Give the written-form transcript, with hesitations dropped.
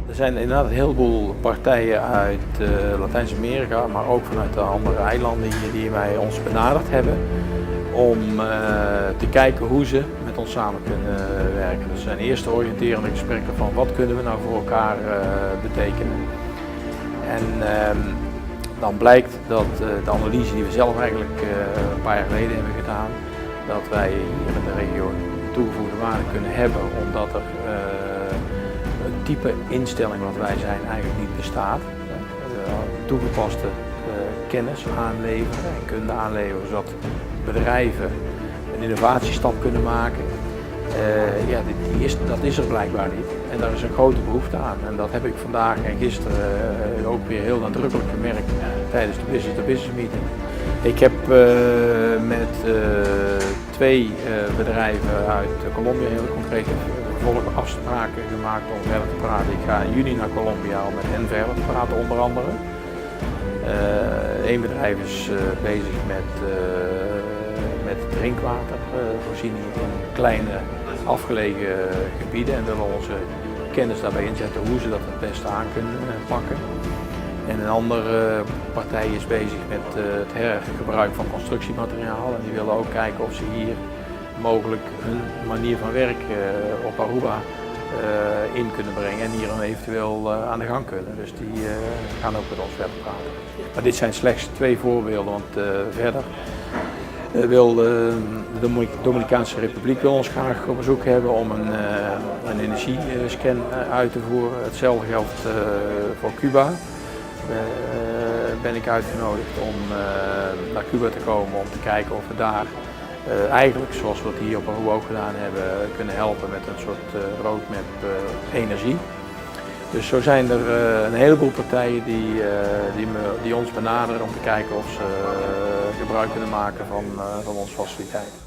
Er zijn inderdaad een heleboel partijen uit Latijns-Amerika, maar ook vanuit de andere eilanden hier die ons benaderd hebben om te kijken hoe ze met ons samen kunnen werken. Dus er zijn eerste oriënterende gesprekken van wat kunnen we nou voor elkaar betekenen. En dan blijkt dat de analyse die we zelf eigenlijk een paar jaar geleden hebben gedaan, dat wij hier in de regio toegevoegde waarde kunnen hebben, omdat er een type instelling wat wij zijn eigenlijk niet bestaat. Toegepaste kennis aanleveren en kunde aanleveren, zodat bedrijven een innovatiestap kunnen maken. Ja, dat is er blijkbaar niet en daar is een grote behoefte aan. En dat heb ik vandaag en gisteren ook weer heel nadrukkelijk gemerkt tijdens de business meeting. Ik heb met twee bedrijven uit Colombia heel concrete afspraken gemaakt om verder te praten. Ik ga in juni naar Colombia om met hen verder te praten, onder andere. Eén bedrijf is bezig met drinkwatervoorziening in kleine afgelegen gebieden en willen onze kennis daarbij inzetten hoe ze dat het beste aan kunnen pakken. En een andere partij is bezig met het hergebruik van constructiemateriaal en die willen ook kijken of ze hier mogelijk hun manier van werken op Aruba in kunnen brengen en hier dan eventueel aan de gang kunnen. Dus die gaan ook met ons verder praten. Maar dit zijn slechts twee voorbeelden, want verder wil de Dominicaanse Republiek wil ons graag op bezoek hebben om een energiescan uit te voeren. Hetzelfde geldt voor Cuba. Ben ik uitgenodigd om naar Cuba te komen om te kijken of we daar eigenlijk, zoals we het hier op Aruba ook gedaan hebben, kunnen helpen met een soort roadmap energie. Dus zo zijn er een heleboel partijen die ons benaderen om te kijken of ze gebruik kunnen maken van onze faciliteiten.